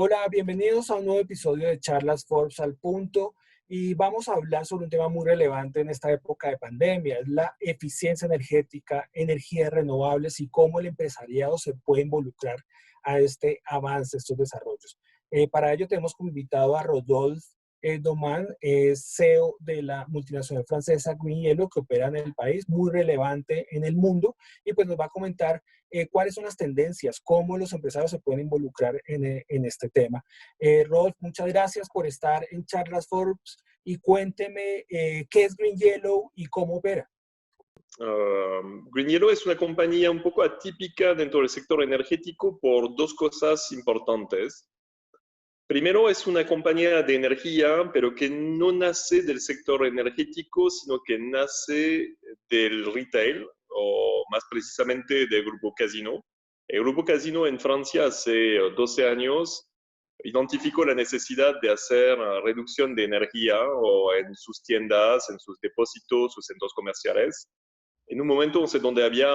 Hola, bienvenidos a un nuevo episodio de Charlas Forbes al Punto y vamos a hablar sobre un tema muy relevante en esta época de pandemia, es la eficiencia energética, energías renovables y cómo el empresariado se puede involucrar a este avance, estos desarrollos. Para ello tenemos como invitado a Rodolphe Doman, CEO de la multinacional francesa Green Yellow, que opera en el país, muy relevante en el mundo, y pues nos va a comentar cuáles son las tendencias, cómo los empresarios se pueden involucrar en este tema. Rodolphe, muchas gracias por estar en Charlas Forbes y cuénteme qué es Green Yellow y cómo opera. Green Yellow es una compañía un poco atípica dentro del sector energético por dos cosas importantes. Primero, es una compañía de energía, pero que no nace del sector energético, sino que nace del retail, o más precisamente del Grupo Casino. El Grupo Casino en Francia hace 12 años identificó la necesidad de hacer reducción de energía o en sus tiendas, en sus depósitos, sus centros comerciales. En un momento donde había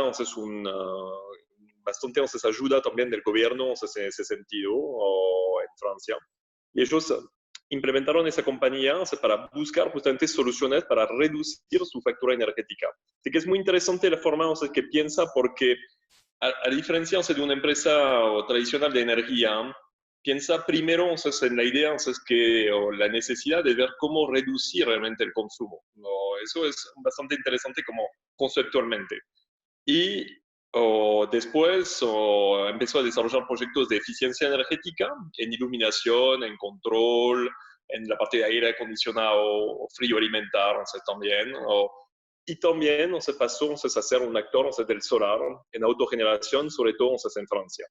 bastante ayuda también del gobierno en ese sentido o en Francia. Y ellos implementaron esa compañía para buscar justamente soluciones para reducir su factura energética. Así que es muy interesante la forma que piensa porque a diferencia de una empresa tradicional de energía, piensa primero en la idea o la necesidad de ver cómo reducir realmente el consumo. Eso es bastante interesante como conceptualmente. Y después empezó a desarrollar proyectos de eficiencia energética en iluminación, en control, en la parte de aire acondicionado, frío alimentar también. Y también se pasó a ser un actor del solar en autogeneración, sobre todo en Francia.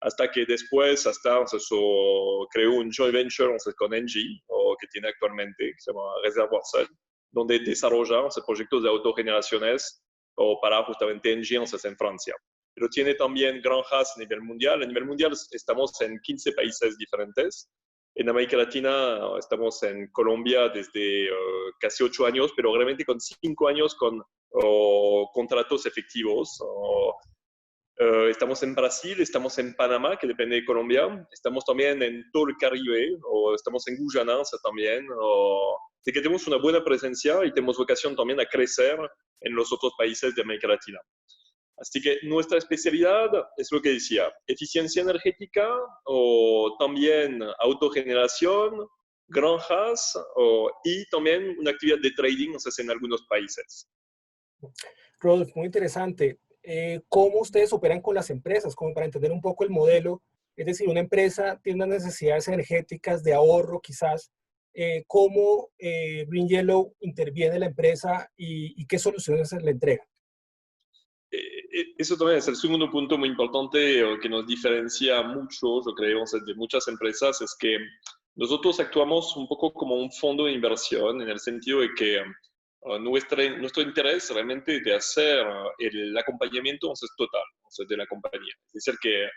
Hasta que después creó un joint venture con Engie, que tiene actualmente, que se llama Reservoir Sun, donde desarrolla proyectos de autogeneraciones para justamente Engie en Francia. Pero tiene también granjas a nivel mundial. A nivel mundial estamos en 15 países diferentes. En América Latina estamos en Colombia desde casi 8 años, pero realmente con 5 años con contratos efectivos. Estamos en Brasil, estamos en Panamá, que depende de Colombia. Estamos también en todo el Caribe, estamos en Guyana también. Así que tenemos una buena presencia y tenemos vocación también a crecer en los otros países de América Latina. Así que nuestra especialidad es lo que decía, eficiencia energética o también autogeneración, granjas y también una actividad de trading en algunos países. Rodolphe, muy interesante. ¿Cómo ustedes operan con las empresas? Como para entender un poco el modelo. Es decir, una empresa tiene unas necesidades energéticas de ahorro quizás. ¿Cómo Green Yellow interviene en la empresa y qué soluciones le entrega? Eso también es el segundo punto muy importante que nos diferencia mucho, yo creo, de muchas empresas, es que nosotros actuamos un poco como un fondo de inversión en el sentido de que nuestro interés realmente de hacer el acompañamiento total de la compañía. Es decir, que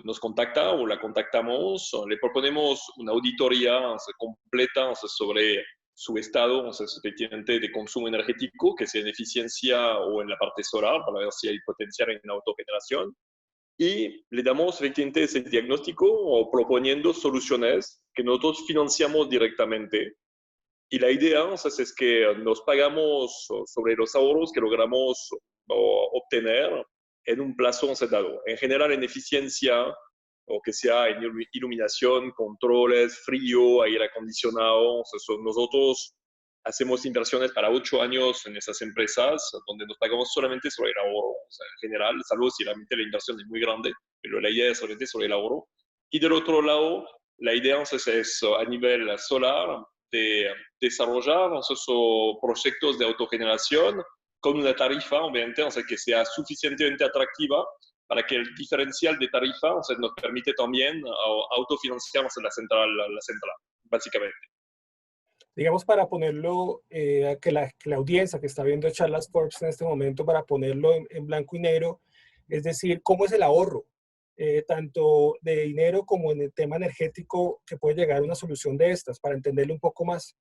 nos contacta o la contactamos, le proponemos una auditoría completa sobre su estado efectivamente de consumo energético, que sea en eficiencia o en la parte solar, para ver si hay potencial en autogeneración. Y le damos efectivamente ese diagnóstico o proponiendo soluciones que nosotros financiamos directamente. Y la idea es que nos pagamos sobre los ahorros que logramos obtener en un plazo dado. En general, en eficiencia, o que sea en iluminación, controles, frío, aire acondicionado. Nosotros hacemos inversiones para 8 años en esas empresas, donde nos pagamos solamente sobre el ahorro. En general, salvo si realmente la inversión es muy grande, pero la idea es solamente sobre el ahorro. Y del otro lado, la idea es a nivel solar, de desarrollar esos proyectos de autogeneración con una tarifa, obviamente, que sea suficientemente atractiva para que el diferencial de tarifa nos permite también autofinanciarnos en la central, básicamente. Digamos, para ponerlo, que la audiencia que está viendo Charlas Forbes en este momento, para ponerlo en blanco y negro, es decir, ¿cómo es el ahorro? Tanto de dinero como en el tema energético, que puede llegar a una solución de estas, para entenderlo un poco más.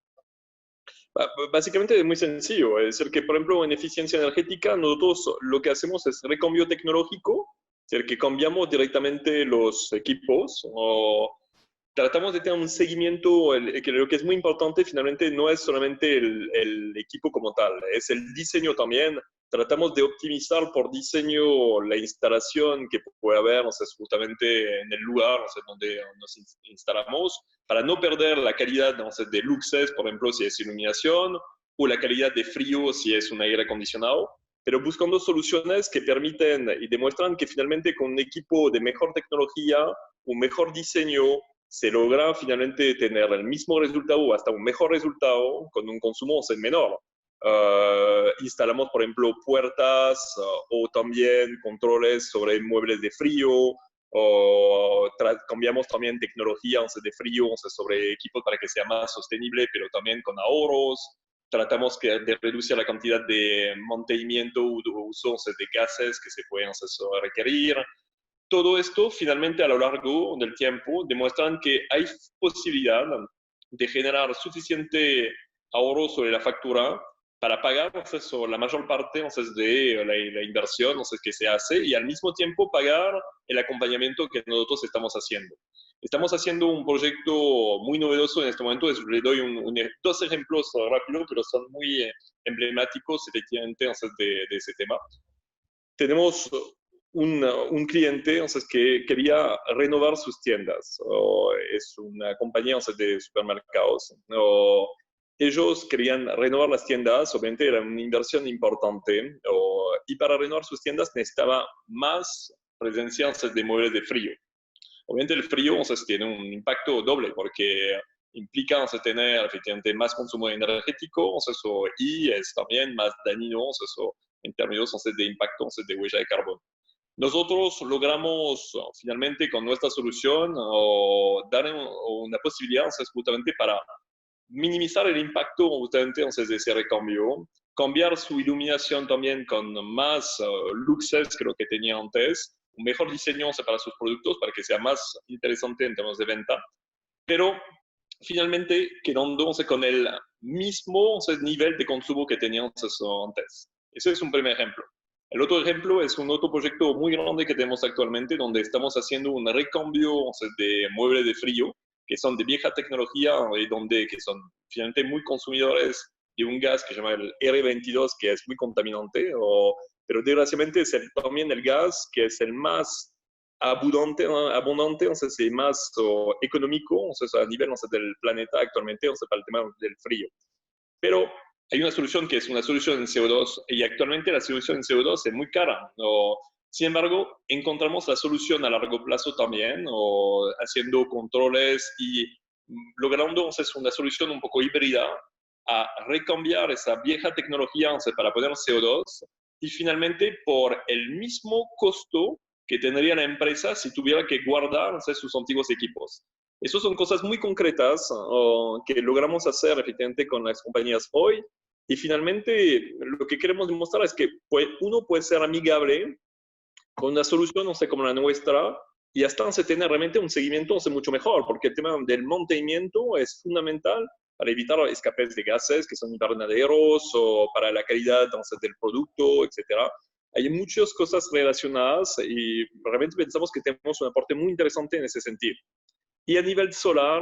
Básicamente es muy sencillo, es decir, que por ejemplo en eficiencia energética nosotros lo que hacemos es recambio tecnológico, es decir, que cambiamos directamente los equipos tratamos de tener un seguimiento, que lo que es muy importante finalmente no es solamente el equipo como tal, es el diseño también. Tratamos de optimizar por diseño la instalación que puede haber, o sea, justamente en el lugar, o sea, donde nos instalamos, para no perder la calidad, o sea, de luces, por ejemplo, si es iluminación, o la calidad de frío si es un aire acondicionado, pero buscando soluciones que permiten y demuestran que finalmente con un equipo de mejor tecnología, un mejor diseño, se logra finalmente tener el mismo resultado o hasta un mejor resultado con un consumo menor. Instalamos, por ejemplo, puertas o también controles sobre muebles de frío, o cambiamos también tecnología de frío sobre equipos para que sea más sostenible, pero también con ahorros. Tratamos de reducir la cantidad de mantenimiento o uso de gases que se pueden requerir. Todo esto, finalmente, a lo largo del tiempo, demuestran que hay posibilidad de generar suficiente ahorro sobre la factura para pagar la mayor parte de la inversión que se hace y al mismo tiempo pagar el acompañamiento que nosotros estamos haciendo. Estamos haciendo un proyecto muy novedoso en este momento. Le doy dos ejemplos rápidos, pero son muy emblemáticos efectivamente de ese tema. Tenemos un cliente entonces, que quería renovar sus tiendas. Es una compañía de supermercados. Ellos querían renovar las tiendas, obviamente era una inversión importante, y para renovar sus tiendas necesitaba más presencia de muebles de frío. Obviamente el frío tiene un impacto doble porque implica tener efectivamente más consumo energético y es también más dañino en términos de impacto de huella de carbono. Nosotros logramos finalmente con nuestra solución dar una posibilidad justamente para minimizar el impacto justamente de ese recambio, cambiar su iluminación también con más luces que lo que tenía antes, un mejor diseño para sus productos para que sea más interesante en términos de venta, pero finalmente quedándose con el mismo nivel de consumo que teníamos antes. Ese es un primer ejemplo. El otro ejemplo es un otro proyecto muy grande que tenemos actualmente donde estamos haciendo un recambio de muebles de frío que son de vieja tecnología y que son finalmente muy consumidores de un gas que se llama el R22 que es muy contaminante, pero desgraciadamente es también el gas que es el más abundante, entonces, y más económico a nivel del planeta actualmente para el tema del frío. Pero hay una solución que es una solución en CO2 y actualmente la solución en CO2 es muy cara. Sin embargo, encontramos la solución a largo plazo también, haciendo controles y logrando entonces una solución un poco híbrida a recambiar esa vieja tecnología para poner CO2 y finalmente por el mismo costo que tendría la empresa si tuviera que guardar sus antiguos equipos. Esas son cosas muy concretas que logramos hacer efectivamente con las compañías hoy. Y finalmente lo que queremos demostrar es que uno puede ser amigable con una solución, no sé, como la nuestra, y hasta se tiene realmente un seguimiento mucho mejor, porque el tema del mantenimiento es fundamental para evitar escapes de gases que son invernaderos o para la calidad entonces, del producto, etcétera. Hay muchas cosas relacionadas y realmente pensamos que tenemos un aporte muy interesante en ese sentido. Y a nivel solar,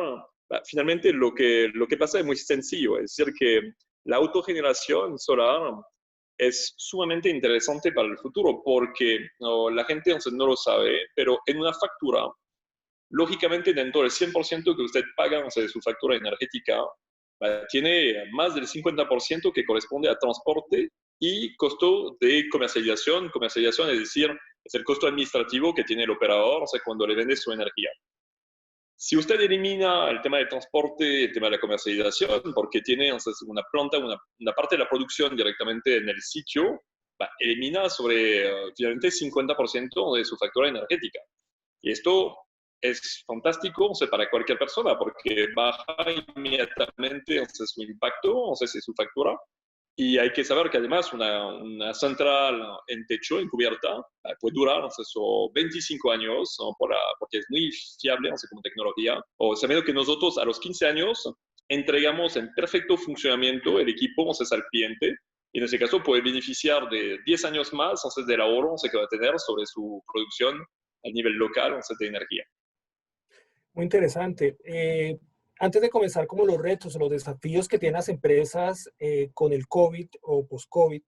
finalmente lo que pasa es muy sencillo, es decir, que la autogeneración solar es sumamente interesante para el futuro porque la gente no lo sabe, pero en una factura, lógicamente dentro del 100% que usted paga de su factura energética, tiene más del 50% que corresponde a transporte y costo de comercialización. Comercialización es decir, es el costo administrativo que tiene el operador cuando le vende su energía. Si usted elimina el tema del transporte, el tema de la comercialización, porque tiene una planta, una parte de la producción directamente en el sitio, elimina finalmente 50% de su factura energética. Y esto es fantástico para cualquier persona porque baja inmediatamente su impacto, su factura. Y hay que saber que además una central en techo, en cubierta, puede durar 25 años porque es muy fiable como tecnología. O sabiendo que nosotros a los 15 años entregamos en perfecto funcionamiento el equipo al cliente y en ese caso puede beneficiar de 10 años más del ahorro que va a tener sobre su producción a nivel local de energía. Muy interesante. Antes de comenzar como los retos o los desafíos que tienen las empresas con el COVID o post-COVID,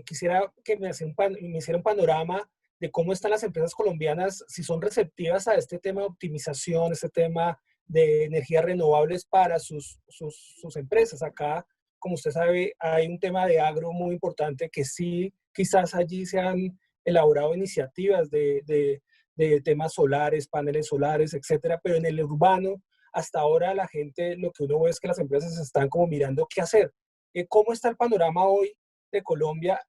quisiera que me hiciera un panorama de cómo están las empresas colombianas, si son receptivas a este tema de optimización, este tema de energías renovables para sus empresas. Acá, como usted sabe, hay un tema de agro muy importante que sí, quizás allí se han elaborado iniciativas de temas solares, paneles solares, etcétera, pero en el urbano, hasta ahora la gente, lo que uno ve es que las empresas están como mirando qué hacer. ¿Cómo está el panorama hoy de Colombia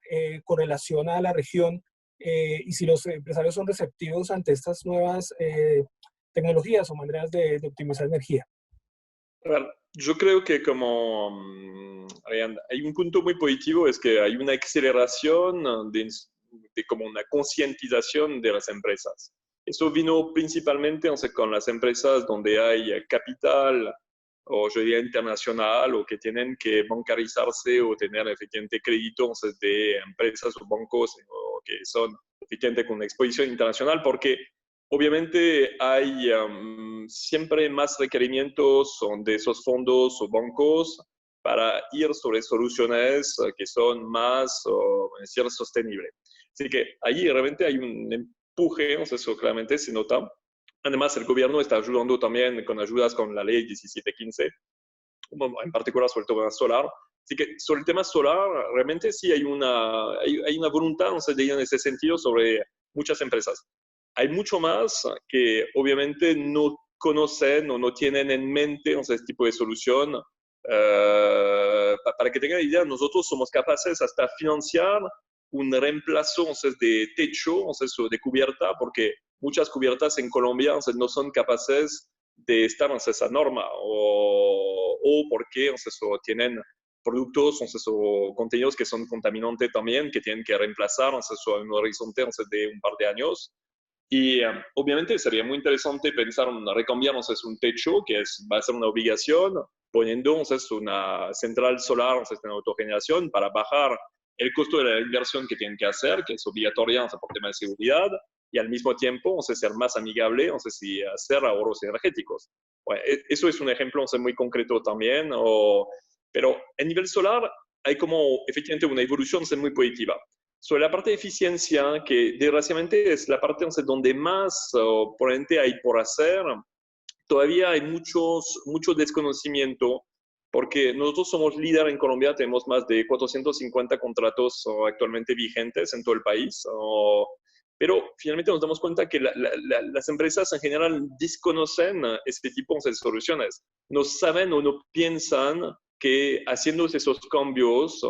con relación a la región y si los empresarios son receptivos ante estas nuevas tecnologías o maneras de optimizar energía? A ver, yo creo que como hay un punto muy positivo, es que hay una aceleración de como una concientización de las empresas. Eso vino principalmente, o sea, con las empresas donde hay capital, o yo diría internacional, o que tienen que bancarizarse o tener efectivamente créditos de empresas o bancos o que son efectivamente con una exposición internacional, porque obviamente hay siempre más requerimientos de esos fondos o bancos para ir sobre soluciones que son más, decir, sostenibles. Así que ahí realmente hay un empuje, o sea, eso claramente se nota. Además, el gobierno está ayudando también con ayudas con la ley 1715, en particular sobre el tema solar. Así que sobre el tema solar, realmente sí hay una voluntad, o sea, de ir en ese sentido sobre muchas empresas. Hay mucho más que obviamente no conocen o no tienen en mente, o sea, este tipo de solución. Para que tengan idea, nosotros somos capaces hasta financiar un reemplazo, o sea, de techo, o sea, de cubierta, porque muchas cubiertas en Colombia, o sea, no son capaces de estar en esa norma, o porque, o sea, tienen productos, o sea, contenidos que son contaminantes también, que tienen que reemplazar, o sea, en un horizonte, o sea, de un par de años. Y obviamente sería muy interesante pensar en recambiarnos es un techo, que va a ser una obligación, poniendo una central solar, en autogeneración, para bajar el costo de la inversión que tienen que hacer, que es obligatoria por tema de seguridad, y al mismo tiempo ser más amigable, si hacer ahorros energéticos. Bueno, eso es un ejemplo muy concreto también, pero a nivel solar hay como efectivamente una evolución muy positiva. Sobre la parte de eficiencia, que desgraciadamente es la parte donde más ponente hay por hacer, todavía hay mucho desconocimiento, porque nosotros somos líder en Colombia, tenemos más de 450 contratos actualmente vigentes en todo el país, pero finalmente nos damos cuenta que las empresas en general desconocen este tipo de soluciones. No saben o no piensan que haciendo esos cambios,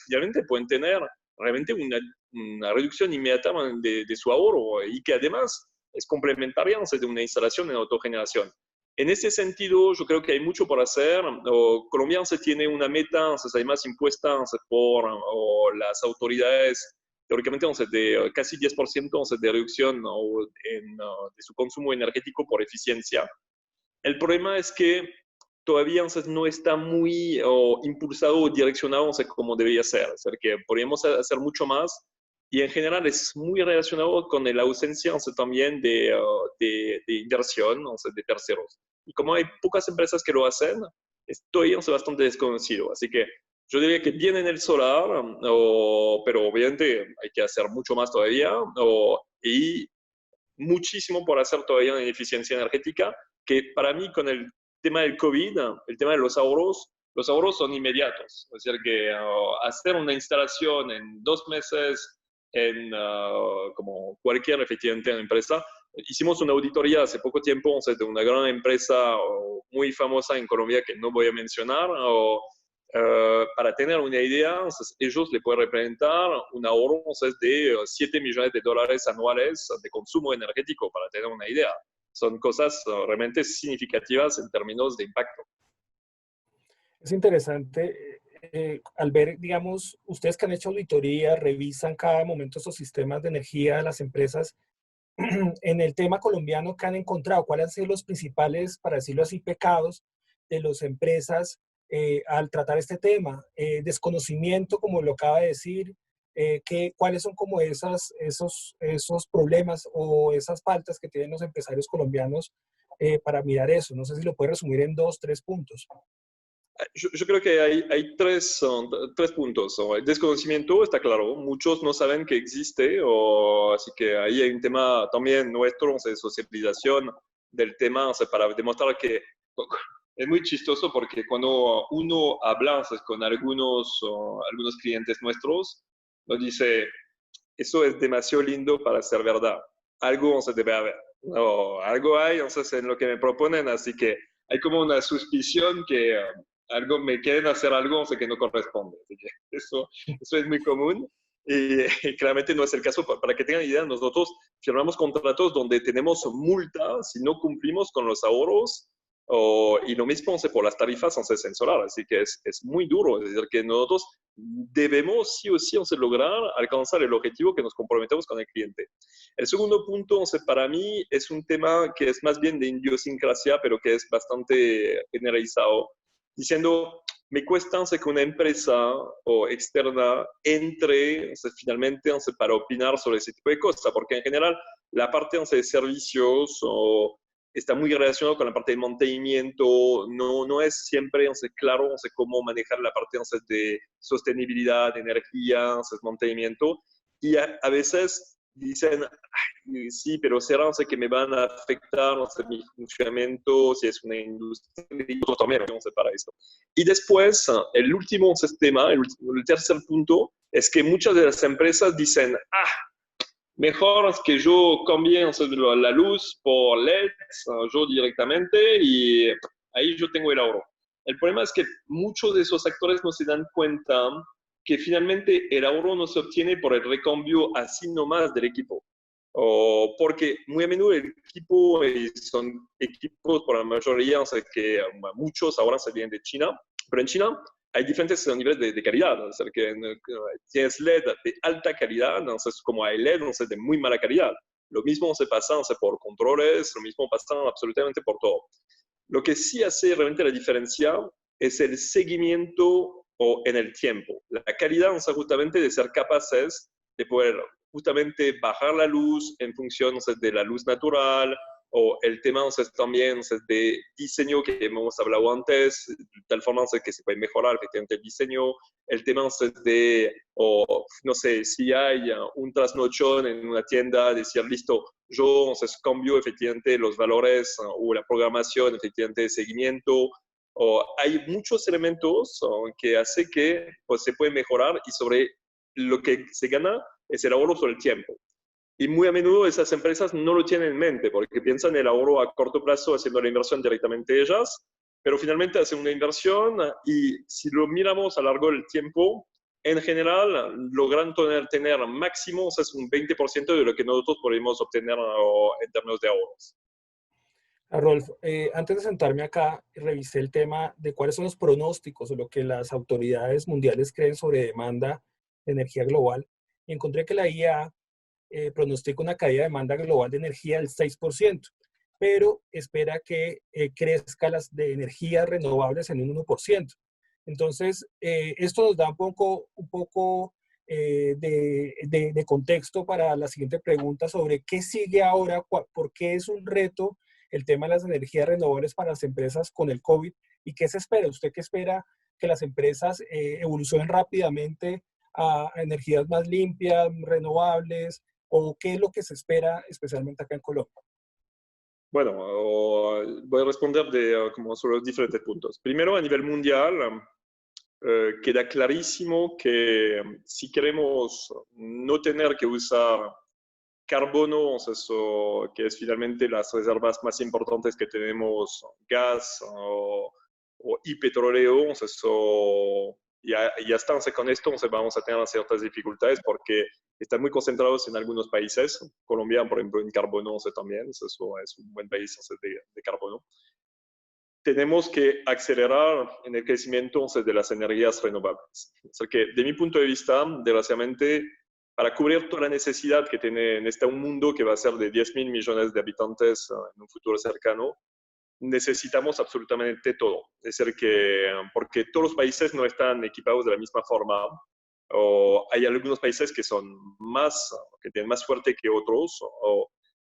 finalmente pueden tener realmente una reducción inmediata de su ahorro y que además es complementaria de una instalación en autogeneración. En ese sentido, yo creo que hay mucho por hacer. Colombia se tiene una meta, además impuesta por las autoridades, teóricamente de casi 10% de reducción de su consumo energético por eficiencia. El problema es que todavía no está muy impulsado o direccionado como debería ser. Es decir, que podríamos hacer mucho más y en general es muy relacionado con la ausencia también de inversión de terceros. Y como hay pocas empresas que lo hacen, estoy bastante desconocido. Así que yo diría que viene en el solar, pero obviamente hay que hacer mucho más todavía y muchísimo por hacer todavía en eficiencia energética, que para mí con el tema del COVID, el tema de los ahorros son inmediatos. Es decir, que hacer una instalación en 2 meses como cualquier efectivamente empresa. Hicimos una auditoría hace poco tiempo, o sea, de una gran empresa muy famosa en Colombia que no voy a mencionar, para tener una idea, entonces, ellos le pueden representar un ahorro entonces, de $7 millones anuales de consumo energético, para tener una idea. Son cosas realmente significativas en términos de impacto. Es interesante al ver, digamos, ustedes que han hecho auditoría, revisan cada momento esos sistemas de energía de las empresas. En el tema colombiano, ¿qué han encontrado? ¿Cuáles han sido los principales, para decirlo así, pecados de las empresas al tratar este tema? Desconocimiento, como lo acaba de decir, ¿cuáles son como esos problemas o esas faltas que tienen los empresarios colombianos para mirar eso? No sé si lo puede resumir en 2, 3 puntos. Yo creo que hay tres puntos. El desconocimiento está claro, muchos no saben que existe, así que ahí hay un tema también nuestro de socialización del tema, o sea, para demostrar que es muy chistoso porque cuando uno habla, o sea, con algunos clientes nuestros, nos dice, eso es demasiado lindo para ser verdad, algo se debe haber, o algo hay, entonces en lo que me proponen, así que hay como una suspición que algo me quieren hacer algo, o sea, que no corresponde. Así que eso es muy común y, y claramente no es el caso. Para que tengan idea, nosotros firmamos contratos donde tenemos multas si no cumplimos con los ahorros y lo mismo por las tarifas en solar. Así que es muy duro. Es decir, que nosotros debemos sí o sí lograr alcanzar el objetivo que nos comprometemos con el cliente. El segundo punto, para mí, es un tema que es más bien de idiosincrasia, pero que es bastante generalizado, diciendo, me cuesta que una empresa o externa entre finalmente para opinar sobre ese tipo de cosas, porque en general la parte de servicios está muy relacionado con la parte de mantenimiento, no es siempre claro cómo manejar la parte de sostenibilidad, de energía, mantenimiento, y a veces dicen, sí, pero será que me van a afectar mi funcionamiento, si es una industria, y nosotros también para esto. Y después, el último sistema, el tercer punto, es que muchas de las empresas dicen, mejor es que yo cambie la luz por LEDs, yo directamente, y ahí yo tengo el ahorro. El problema es que muchos de esos actores no se dan cuenta que finalmente el ahorro no se obtiene por el recambio así nomás del equipo. Porque muy a menudo el equipo son equipos por la mayoría, o sea que muchos ahora se vienen de China, pero en China hay diferentes niveles de calidad, o sea que tienes LED de alta calidad, entonces como hay LED, entonces de muy mala calidad. Lo mismo se pasa por controles, lo mismo pasa absolutamente por todo. Lo que sí hace realmente la diferencia es el seguimiento en el tiempo. La calidad, o sea, justamente de ser capaces de poder justamente bajar la luz en función de la luz natural, o el tema también de diseño que hemos hablado antes, de tal forma que se puede mejorar efectivamente el diseño, el tema de, no sé, si hay un trasnochón en una tienda, decir, listo, yo cambio efectivamente los valores o la programación efectivamente de seguimiento, hay muchos elementos que hace que pues, se puede mejorar y sobre lo que se gana es el ahorro sobre el tiempo. Y muy a menudo esas empresas no lo tienen en mente porque piensan en el ahorro a corto plazo haciendo la inversión directamente ellas, pero finalmente hacen una inversión y si lo miramos a lo largo del tiempo, en general logran tener máximo o sea, es un 20% de lo que nosotros podemos obtener en términos de ahorros. Rolf, antes de sentarme acá, revisé el tema de cuáles son los pronósticos o lo que las autoridades mundiales creen sobre demanda de energía global. Y encontré que la IEA pronostica una caída de demanda global de energía del 6%, pero espera que crezca las de energías renovables en un 1%. Entonces, esto nos da un poco de contexto para la siguiente pregunta sobre qué sigue ahora, por qué es un reto el tema de las energías renovables para las empresas con el COVID y qué se espera. ¿Usted qué espera que las empresas evolucionen rápidamente a energías más limpias, renovables, o qué es lo que se espera especialmente acá en Colombia? Bueno, voy a responder como sobre los diferentes puntos. Primero, a nivel mundial, queda clarísimo que si queremos no tener que usar carbono, o sea, eso, que es finalmente las reservas más importantes que tenemos, gas y petróleo, o sea, eso, ya están, con esto vamos a tener ciertas dificultades porque están muy concentrados en algunos países. Colombia, por ejemplo, en carbono, o sea, también, o sea, eso es un buen país o sea, de carbono. Tenemos que acelerar en el crecimiento de las energías renovables. O sea que, de mi punto de vista, desgraciadamente, para cubrir toda la necesidad que tiene en un mundo que va a ser de 10.000 millones de habitantes en un futuro cercano, necesitamos absolutamente todo. Es decir, que porque todos los países no están equipados de la misma forma, o hay algunos países que son más, que tienen más fuerte que otros,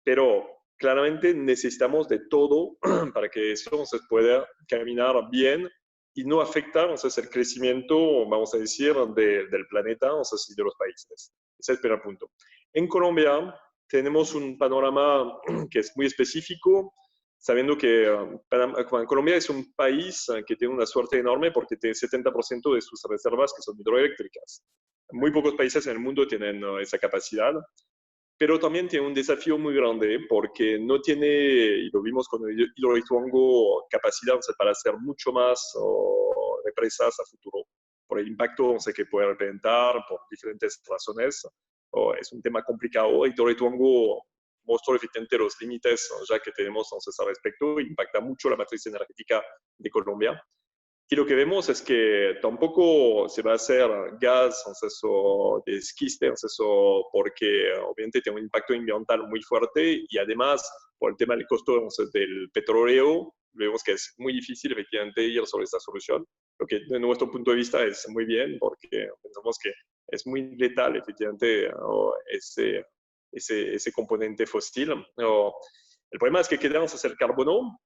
pero claramente necesitamos de todo para que eso entonces, pueda caminar bien y no afectar entonces, el crecimiento, vamos a decir, del planeta entonces, y de los países. Ese es el primer punto. En Colombia tenemos un panorama que es muy específico, sabiendo que Colombia es un país que tiene una suerte enorme porque tiene 70% de sus reservas que son hidroeléctricas. Muy pocos países en el mundo tienen esa capacidad, pero también tiene un desafío muy grande porque no tiene, y lo vimos con el Hidroituango, capacidad para hacer mucho más represas a futuro, por el impacto que puede representar, por diferentes razones. Es un tema complicado. Hidroituango mostró efectivamente los límites ya que tenemos entonces, al respecto, impacta mucho la matriz energética de Colombia. Y lo que vemos es que tampoco se va a hacer gas, entonces, o de esquiste, entonces, porque obviamente tiene un impacto ambiental muy fuerte y además por el tema del costo entonces, del petróleo, vemos que es muy difícil efectivamente ir sobre esta solución, lo que de nuestro punto de vista es muy bien porque pensamos que es muy letal efectivamente ese componente fósil. El problema es que queremos hacer carbono,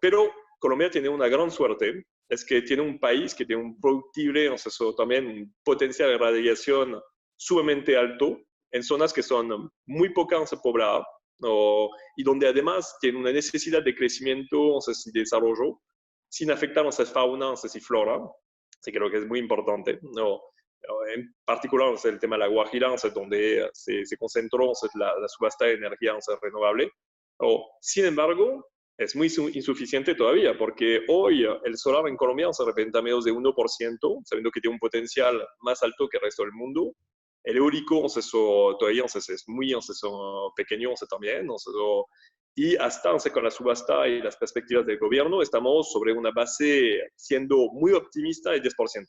pero Colombia tiene una gran suerte, es que tiene un país que tiene un productible, entonces también un potencial de radiación sumamente alto, en zonas que son muy pocas pobladas, y donde además tiene una necesidad de crecimiento entonces, y desarrollo, sin afectar entonces, fauna entonces, y flora, así que creo que es muy importante. En particular entonces, el tema de la Guajira, entonces, donde se concentró entonces, la subasta de energía entonces, renovable. Sin embargo, es muy insuficiente todavía, porque hoy el solar en Colombia se representa menos de 1%, sabiendo que tiene un potencial más alto que el resto del mundo. El eólico, todavía es muy pequeño también. Y hasta con la subasta y las perspectivas del gobierno, estamos sobre una base siendo muy optimista de 10%.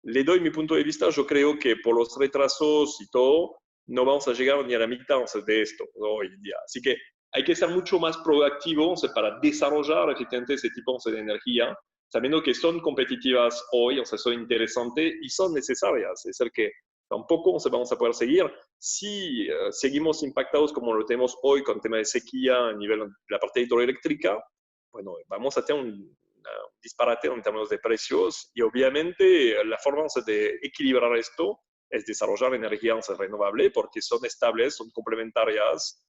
Le doy mi punto de vista, yo creo que por los retrasos y todo, no vamos a llegar ni a la mitad de esto hoy en día. Así que hay que ser mucho más proactivo para desarrollar efectivamente ese tipo de energía, sabiendo que son competitivas hoy, son interesantes y son necesarias. Es decir, que tampoco vamos a poder seguir si seguimos impactados como lo tenemos hoy con el tema de sequía a nivel de la parte hidroeléctrica. Bueno, vamos a tener un disparate en términos de precios y obviamente la forma de equilibrar esto es desarrollar energías renovables porque son estables, son complementarias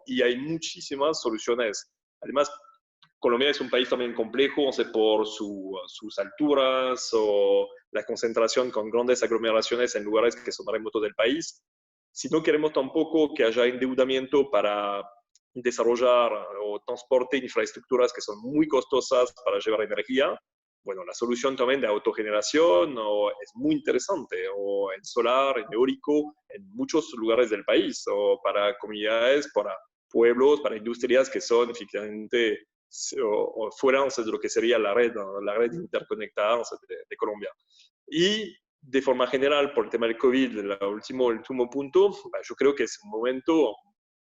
y hay muchísimas soluciones. Además, Colombia es un país también complejo, por sus alturas o la concentración con grandes aglomeraciones en lugares que son remotos del país. Si no queremos tampoco que haya endeudamiento para desarrollar o transporte infraestructuras que son muy costosas para llevar energía, bueno, la solución también de autogeneración es muy interesante, o en solar, en eólico, en muchos lugares del país, o para comunidades, para pueblos, para industrias que son efectivamente o fuera de lo que sería la red interconectada de Colombia. Y de forma general, por el tema del COVID, el último punto, yo creo que es un momento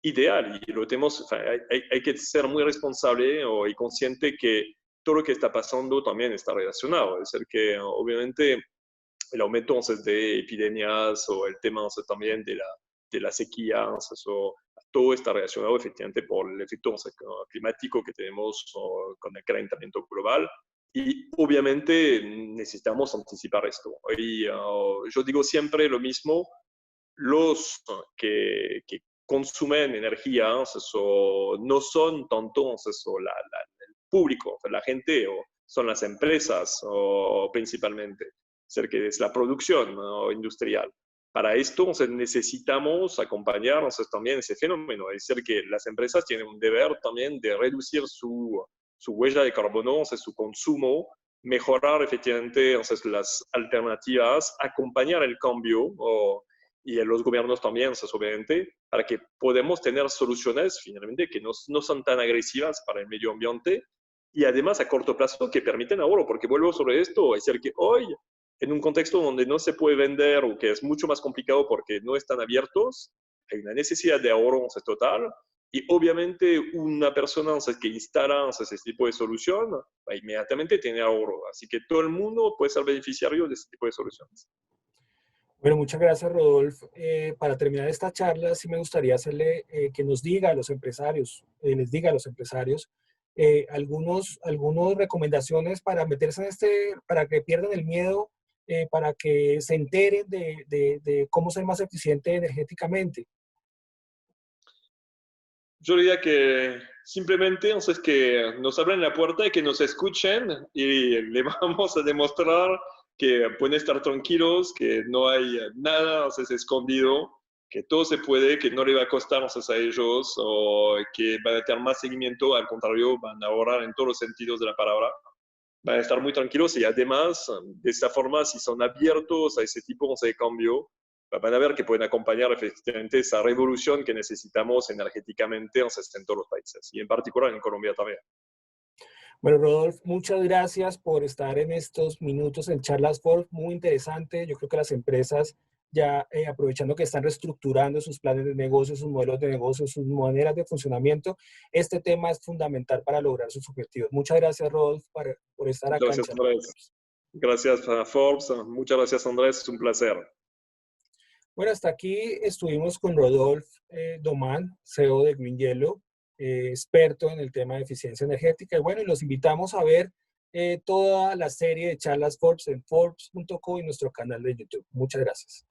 ideal y lo tenemos, hay que ser muy responsable y consciente que todo lo que está pasando también está relacionado. Es decir, que obviamente el aumento entonces, de epidemias o el tema entonces, también de la sequía, entonces, todo está relacionado efectivamente por el efecto entonces, climático que tenemos con el calentamiento global. Y obviamente necesitamos anticipar esto. Y yo digo siempre lo mismo, los que consumen energía no son tanto el público, la gente, o son las empresas principalmente, es decir, que es la producción industrial. Para esto necesitamos acompañar también ese fenómeno, es decir, que las empresas tienen un deber también de reducir su huella de carbono, su consumo, mejorar efectivamente las alternativas, acompañar el cambio y los gobiernos también, obviamente, para que podamos tener soluciones finalmente que no son tan agresivas para el medio ambiente y además a corto plazo que permiten ahorro, porque vuelvo sobre esto, es decir, que hoy, en un contexto donde no se puede vender o que es mucho más complicado porque no están abiertos, hay una necesidad de ahorro total y obviamente una persona que instala ese tipo de solución inmediatamente tiene ahorro, así que todo el mundo puede ser beneficiario de este tipo de soluciones. Bueno, muchas gracias, Rodolfo. Para terminar esta charla, sí me gustaría hacerle que nos diga a los empresarios, les diga a los empresarios algunos recomendaciones para meterse en para que pierdan el miedo, para que se enteren de cómo ser más eficiente energéticamente. Yo diría que simplemente entonces que nos abran la puerta y que nos escuchen y le vamos a demostrar que pueden estar tranquilos, que no hay nada entonces, escondido, que todo se puede, que no le va a costar entonces, a ellos o que van a tener más seguimiento, al contrario, van a ahorrar en todos los sentidos de la palabra, van a estar muy tranquilos y además de esta forma, si son abiertos a ese tipo de cambio, van a ver que pueden acompañar efectivamente esa revolución que necesitamos energéticamente en todos los países y en particular en Colombia también. Bueno, Rodolfo, muchas gracias por estar en estos minutos en Charlas Forbes, muy interesante. Yo creo que las empresas ya aprovechando que están reestructurando sus planes de negocio, sus modelos de negocio, sus maneras de funcionamiento, este tema es fundamental para lograr sus objetivos. Muchas gracias, Rodolfo, por estar Muchas acá en gracias, Charlas Andrés. Forbes. Gracias a Forbes. Muchas gracias, Andrés. Es un placer. Bueno, hasta aquí estuvimos con Rodolfo Domán, CEO de Green Yellow, experto en el tema de eficiencia energética. Y bueno, los invitamos a ver toda la serie de charlas Forbes en Forbes.co y nuestro canal de YouTube. Muchas gracias.